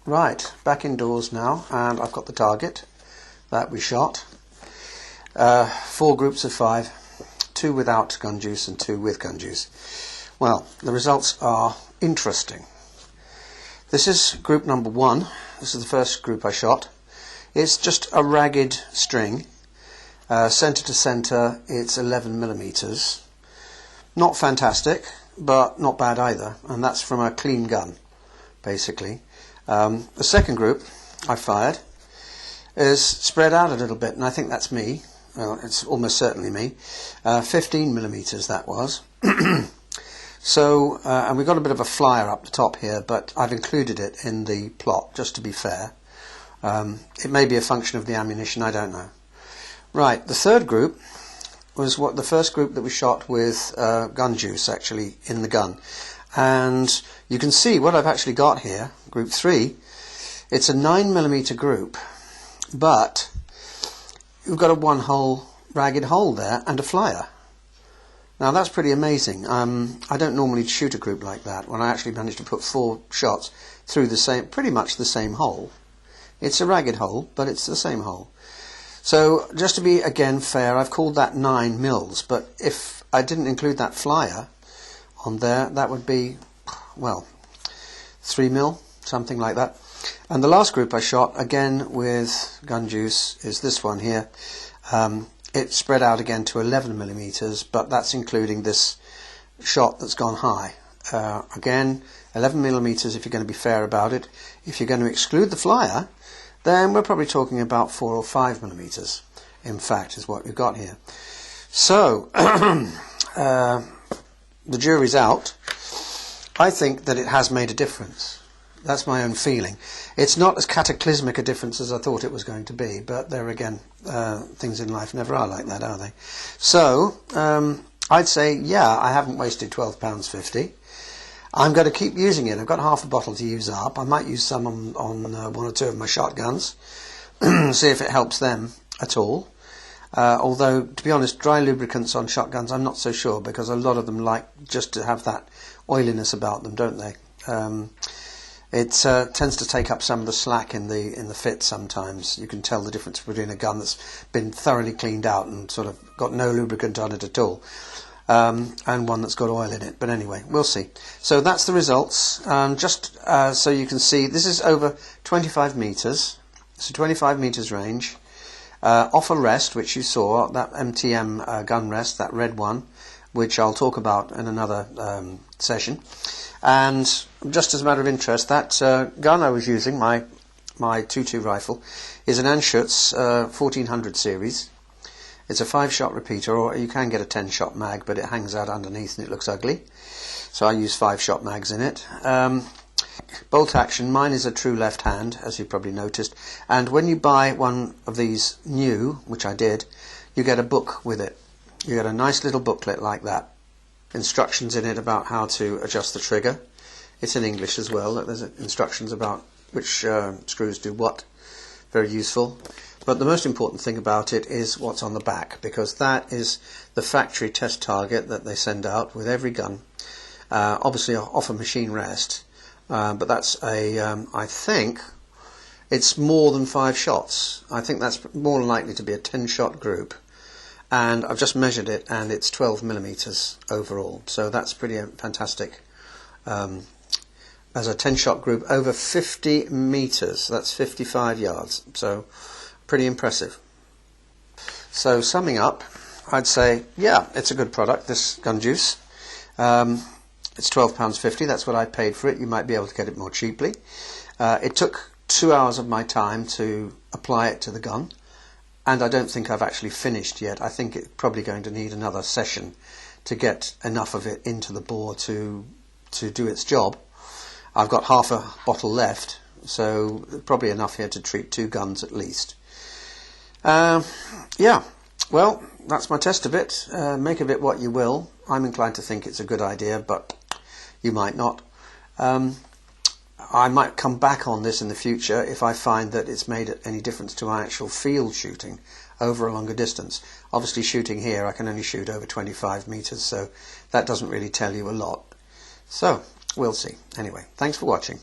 Right, back indoors now, and I've got the target that we shot. 4 groups of 5, 2 without gun juice and 2 with gun juice. Well, the results are interesting. This is group number 1. This is the first group I shot. It's just a ragged string. Centre to centre, it's 11 millimeters. Not fantastic, but not bad either, and that's from a clean gun, basically. The second group I fired is spread out a little bit, and I think that's me. Well, it's almost certainly me. 15 millimeters that was. So, and we've got a bit of a flyer up the top here, but I've included it in the plot just to be fair. It may be a function of the ammunition, I don't know. Right, the third group was the first group that we shot with gun juice actually in the gun. And you can see what I've actually got here, group 3. It's a 9mm group, but you've got a 1-hole ragged hole there and a flyer. Now that's pretty amazing. I don't normally shoot a group like that when I actually managed to put 4 shots through pretty much the same hole. It's a ragged hole, but it's the same hole. So just to be again fair, I've called that 9 mils, but if I didn't include that flyer on there, that would be, well, 3 mil, something like that. And the last group I shot, again with gun juice, is this one here. It spread out again to 11 millimeters, but that's including this shot that's gone high. Again, 11 millimeters if you're going to be fair about it. If you're going to exclude the flyer, then we're probably talking about 4 or 5 millimeters, in fact, is what we've got here. So, the jury's out. I think that it has made a difference. That's my own feeling. It's not as cataclysmic a difference as I thought it was going to be, but there again, things in life never are like that, are they? So, I'd say, yeah, I haven't wasted £12.50. I'm going to keep using it. I've got half a bottle to use up. I might use some on 1 or 2 of my shotguns, see if it helps them at all. Although, to be honest, dry lubricants on shotguns, I'm not so sure, because a lot of them like just to have that oiliness about them, don't they? It tends to take up some of the slack in the fit sometimes. You can tell the difference between a gun that's been thoroughly cleaned out and sort of got no lubricant on it at all, and one that's got oil in it. But anyway, we'll see. So that's the results. Just so you can see, this is over 25 meters. It's a 25 meters range. Off a rest, which you saw, that MTM gun rest, that red one, which I'll talk about in another session. And just as a matter of interest, that gun I was using, my 22 rifle, is an Anschutz 1400 series. It's a 5-shot repeater, or you can get a 10-shot mag, but it hangs out underneath and it looks ugly. So I use 5-shot mags in it. Bolt action, mine is a true left hand, as you probably noticed, and when you buy one of these new, which I did, you get a book with it. You get a nice little booklet like that. Instructions in it about how to adjust the trigger. It's in English as well. There's instructions about which screws do what. Very useful. But the most important thing about it is what's on the back, because that is the factory test target that they send out with every gun. Obviously off a machine rest. But that's I think it's more than 5 shots. I think that's more than likely to be a 10-shot group. And I've just measured it, and it's 12 millimeters overall. So that's pretty fantastic. As a 10-shot group, over 50 meters. That's 55 yards. So pretty impressive. So summing up, I'd say, yeah, it's a good product, this gun juice. It's £12.50, that's what I paid for it. You might be able to get it more cheaply. It took 2 hours of my time to apply it to the gun, and I don't think I've actually finished yet. I think it's probably going to need another session to get enough of it into the bore to do its job. I've got half a bottle left, so probably enough here to treat 2 guns at least. Yeah, well, that's my test of it. Make of it what you will. I'm inclined to think it's a good idea, but you might not. I might come back on this in the future if I find that it's made any difference to my actual field shooting over a longer distance. Obviously shooting here I can only shoot over 25 meters, so that doesn't really tell you a lot. So, we'll see. Anyway, thanks for watching.